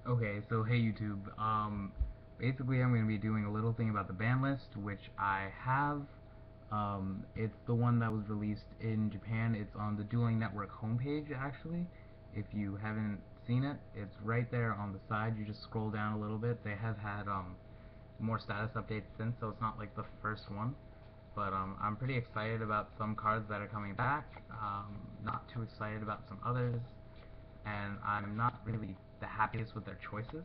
Okay, so hey YouTube. Basically I'm going to be doing a little thing about the ban list, which I have. It's the one that was released in Japan. It's on the Dueling Network homepage, actually. If you haven't seen it, it's right there on the side. You just scroll down a little bit. They have had more status updates since, so it's not like the first one. But I'm pretty excited about some cards that are coming back. Not too excited about some others, and I'm not really the happiest with their choices.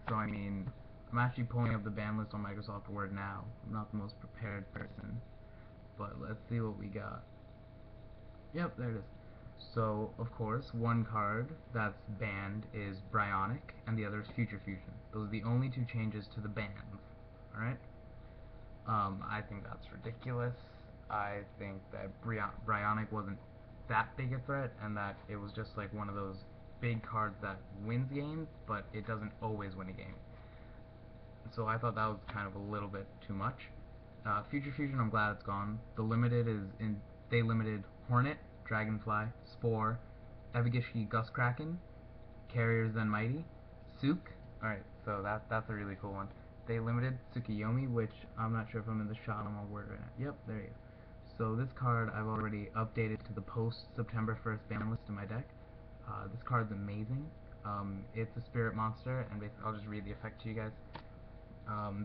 So I mean, I'm actually pulling up the ban list on Microsoft Word now. I'm not the most prepared person, but let's see what we got. Yep, there it is. So, of course, one card that's banned is Bryonic, and the other is Future Fusion. Those are the only two changes to the bans. Alright? I think that's ridiculous. I think that Bryonic wasn't that big a threat, and that it was just like one of those big cards that wins games, but it doesn't always win a game. So I thought that was kind of a little bit too much. Future Fusion, I'm glad it's gone. The limited is in. They limited Hornet, Dragonfly, Spore, Evagishi Gustkraken, Carrier Zen Mighty, Suk. Alright, so that's a really cool one. They limited Tsukiyomi, which I'm not sure if I'm in the shot on my word right now. Yep, there you go. So this card I've already updated to the post September 1st ban list in my deck. This card's amazing. It's a spirit monster, and basically I'll just read the effect to you guys.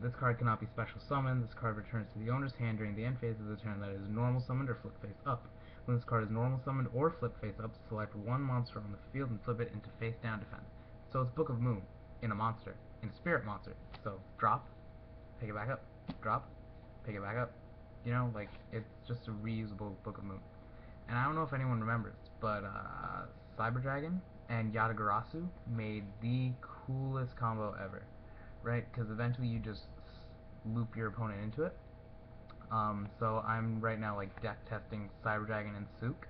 This card cannot be special summoned. This card returns to the owner's hand during the end phase of the turn that is normal summoned or flip face up. When this card is normal summoned or flip face up, select one monster on the field and flip it into face down defense. So it's Book of Moon in a monster, in a spirit monster. So drop, pick it back up, drop, pick it back up. You know, like, it's just a reusable Book of Moon. And I don't know if anyone remembers, but Cyber Dragon and Yatagarasu made the coolest combo ever, right? Because eventually you just loop your opponent into it. So I'm right now like deck testing Cyber Dragon and Suk,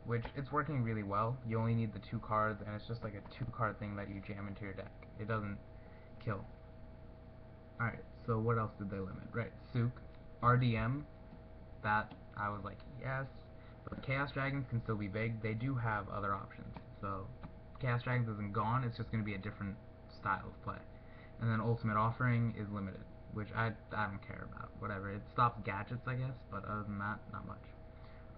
which it's working really well. You only need the two cards, and it's just like a two-card thing that you jam into your deck. It doesn't kill. Alright, so what else did they limit? Right, Suk, RDM, that I was like, yes. But Chaos Dragons can still be big. They do have other options. So Chaos Dragons isn't gone, it's just going to be a different style of play. And then Ultimate Offering is limited, which I don't care about. Whatever. It stops gadgets, I guess, but other than that, not much.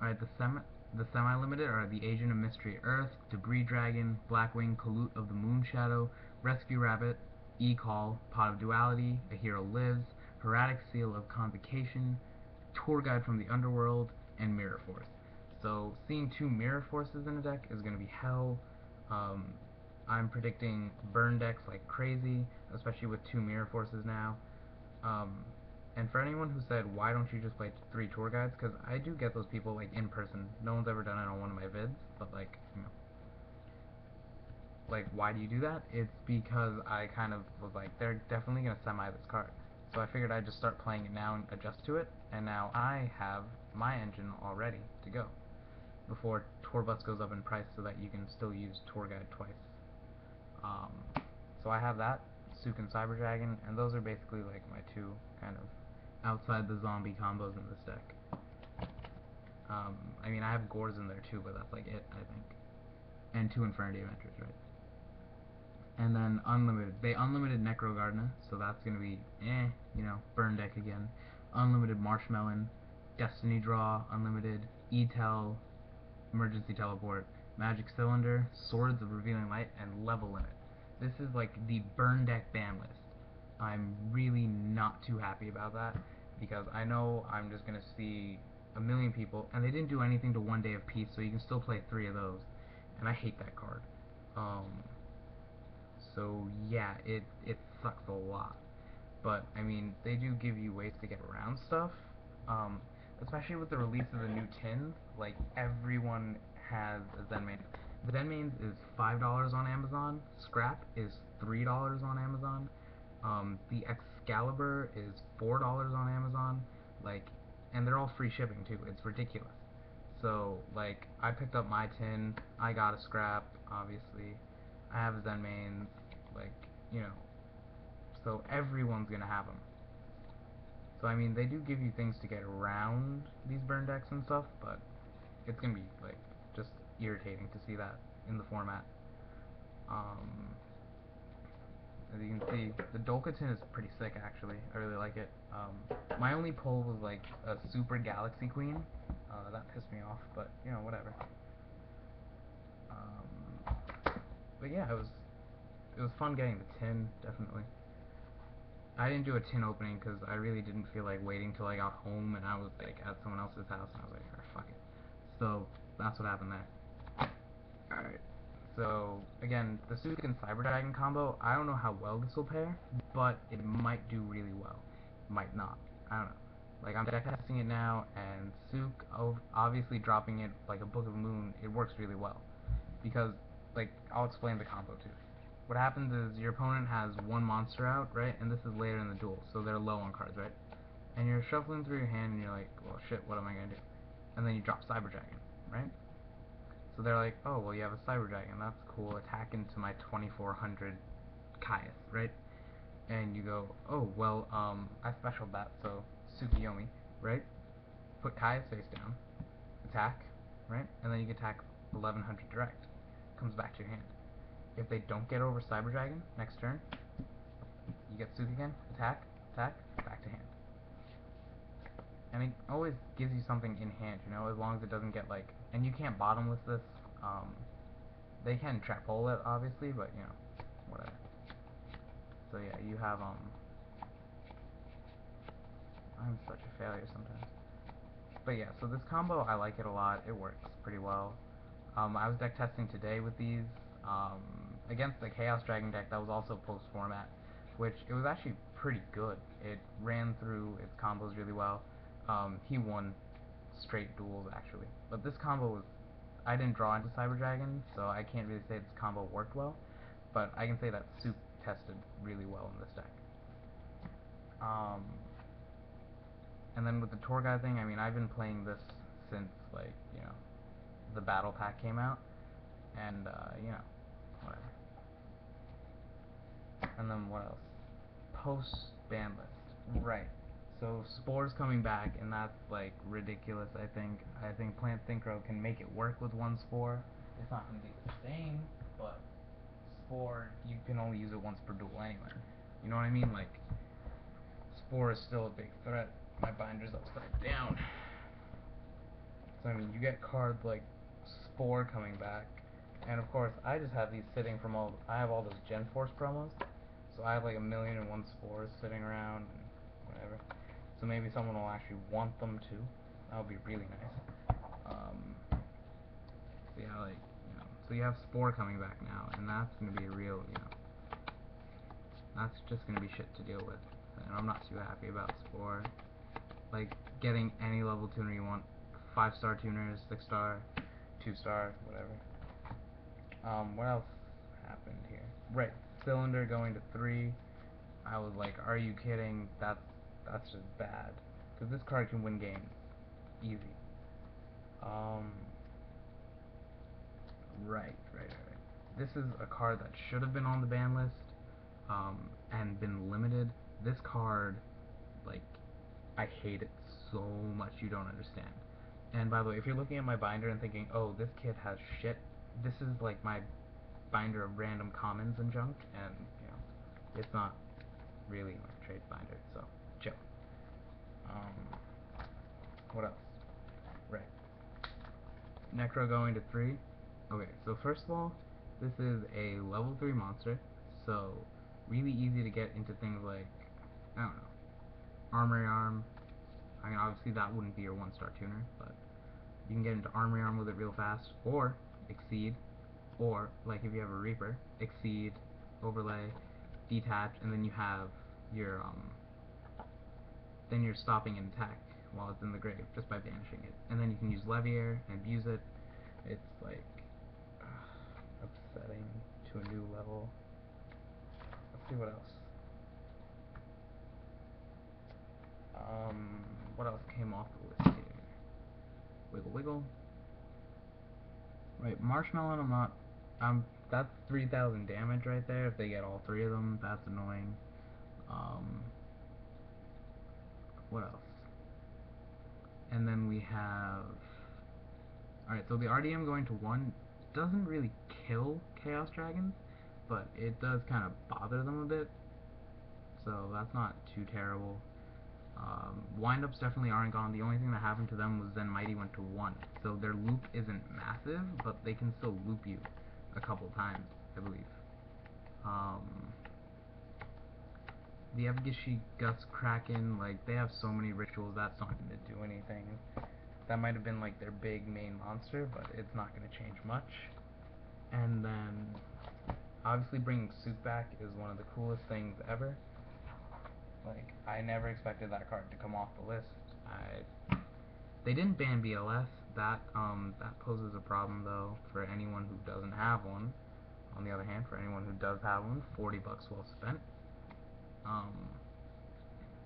Alright, the semi-limited are the Agent of Mystery Earth, Debris Dragon, Blackwing, Kalut of the Moon Shadow, Rescue Rabbit, E-Call, Pot of Duality, A Hero Lives, Hieratic Seal of Convocation, Tour Guide from the Underworld, and Mirror Force. So seeing two Mirror Forces in a deck is going to be hell. Um, I'm predicting burn decks like crazy, especially with two Mirror Forces now. Um, and for anyone who said, why don't you just play three tour guides, because I do get those people like in person. No one's ever done it on one of my vids, but like, you know, like, why do you do that? It's because I kind of was like, they're definitely going to semi this card. So I figured I'd just start playing it now and adjust to it, and now I have my engine all ready to go before Tour Bus goes up in price so that you can still use Tour Guide twice. Um, so I have that, Suk and Cyber Dragon, and those are basically like my two kind of outside the zombie combos in this deck. I mean, I have Gores in there too, but that's like it, I think. And two Infernity Adventures, right? And then Unlimited. They unlimited Necro Gardener, so that's gonna be you know, burn deck again. Unlimited Marshmelon, Destiny Draw, Unlimited, E-Tel, Emergency Teleport, Magic Cylinder, Swords of Revealing Light, and Level Limit. This is like the burn deck ban list. I'm really not too happy about that, because I know I'm just gonna see a million people, and they didn't do anything to One Day of Peace, so you can still play three of those, and I hate that card. So yeah, it sucks a lot. But I mean, they do give you ways to get around stuff. Um, Especially with the release of the new tins, like everyone has a Zen Main. The Zen Mains is $5 on Amazon. Scrap is $3 on Amazon. The Excalibur is $4 on Amazon. Like, and they're all free shipping too. It's ridiculous. So like, I picked up my tin. I got a scrap, obviously. I have Zen Mains. Like, you know, so everyone's gonna have them. So I mean, they do give you things to get around these burn decks and stuff, but it's gonna be like just irritating to see that in the format. Um, As you can see, the Dolkatin is pretty sick actually. I really like it. My only pull was like a Super Galaxy Queen. That pissed me off, but you know, whatever. But yeah, it was fun getting the tin, definitely. I didn't do a tin opening because I really didn't feel like waiting till I got home and I was like at someone else's house and I was like, alright, fuck it. So that's what happened there. Alright. So again, the Suik and Cyber Dragon combo, I don't know how well this will pair, but it might do really well. Might not. I don't know. Like I'm deck testing it now, and Suik obviously dropping it like a Book of Moon, it works really well. Because like I'll explain the combo too. What happens is your opponent has one monster out, right? And this is later in the duel, so they're low on cards, right? And you're shuffling through your hand and you're like, well shit, what am I gonna do? And then you drop Cyber Dragon, right? So they're like, oh, well, you have a Cyber Dragon, that's cool, attack into my 2400 Caius, right? And you go, oh, well, I specialed that, so Tsukiyomi, right? Put Caius face down, attack, right? And then you can attack 1100 direct. Comes back to your hand. If they don't get over Cyber Dragon next turn, you get Tsuki again, attack, attack, back to hand. And it always gives you something in hand, you know, as long as it doesn't get like, and you can't bottomless this. They can trap hole it obviously, but you know, whatever. So yeah, you have I'm such a failure sometimes. But yeah, so this combo I like it a lot. It works pretty well. I was deck testing today with these against the Chaos Dragon deck that was also post format, which it was actually pretty good. It ran through its combos really well. He won straight duels actually, but this combo was, I didn't draw into Cyber Dragon, so I can't really say this combo worked well, but I can say that Soup tested really well in this deck. And then with the tour guide thing, I mean, I've been playing this since like, you know, the battle pack came out, and you know, whatever. And then what else? Post ban list, right? So Spore's coming back, and that's like ridiculous. I think Plant Synchro can make it work with one Spore. It's not gonna be the same, but Spore, you can only use it once per duel anyway. You know what I mean? Like Spore is still a big threat. My binder's upside down. So I mean, you get cards like Spore coming back, and of course, I just have these sitting from all. I have all those Gen Force promos, so I have like 1,000,001 Spores sitting around and whatever. So maybe someone will actually want them too. That would be really nice. So yeah, like you know, so you have Spore coming back now, and that's gonna be a real, you know, that's just gonna be shit to deal with, and I'm not too happy about Spore. Like getting any level tuner you want, 5-star tuners, 6-star, 2-star, whatever. What else happened here? Right, Cylinder going to 3. I was like, are you kidding? That's just bad. Because this card can win games. Easy. Right. This is a card that should have been on the ban list, and been limited. This card, like, I hate it so much you don't understand. And by the way, if you're looking at my binder and thinking, oh, this kid has shit, this is like my binder of random commons and junk, and, you know, it's not really my trade binder, so chill. What else? Right. Necro going to 3. Okay, so first of all, this is a level 3 monster, so really easy to get into things like, I don't know, Armory Arm. I mean, obviously that wouldn't be your 1-star tuner, but you can get into Armory Arm with it real fast, or Exceed, or, like if you have a Reaper, Exceed, Overlay, Detach, and then you have your, then you're stopping an attack while it's in the grave, just by banishing it. And then you can use Levier and abuse it. It's like, upsetting to a new level. Let's see what else. What else came off the list here? Wiggle Wiggle. Right, Marshmallow, I'm not, that's 3,000 damage right there. If they get all 3 of them, that's annoying. What else? And then we have, alright, so the RDM going to 1 doesn't really kill Chaos Dragons, but it does kind of bother them a bit, so that's not too terrible. Windups definitely aren't gone. The only thing that happened to them was then Mighty went to 1. So their loop isn't massive, but they can still loop you a couple times, I believe. The Evagishi Guts Kraken, like, they have so many rituals, that's not going to do anything. That might have been, like, their big main monster, but it's not going to change much. And then, obviously bringing Soup back is one of the coolest things ever. Like, I never expected that card to come off the list. They didn't ban BLS. That poses a problem though for anyone who doesn't have one. On the other hand, for anyone who does have one, $40 well spent.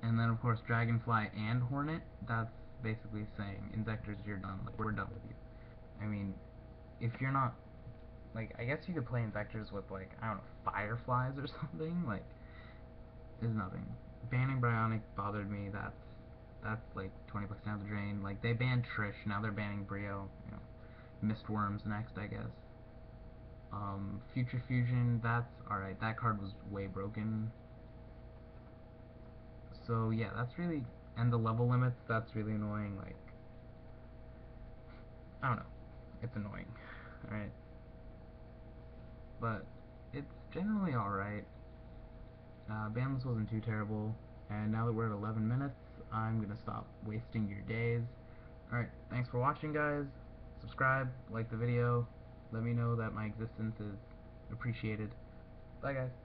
And then of course Dragonfly and Hornet. That's basically saying Insectors, you're done. Like, we're done with you. I mean, if you're not, like, I guess you could play Insectors with, like, I don't know, Fireflies or something. Like, there's nothing. Banning Bryonic bothered me. That's like $20 down the drain. Like, they banned Trish, now they're banning Brio. You know, Mistworms next, I guess. Future Fusion, that's alright. That card was way broken. So yeah, that's really, and the level limits, that's really annoying. Like, I don't know, it's annoying. Alright, but it's generally alright. Bandless wasn't too terrible, and now that we're at 11 minutes, I'm gonna stop wasting your days. Alright, thanks for watching, guys. Subscribe, like the video, let me know that my existence is appreciated. Bye, guys.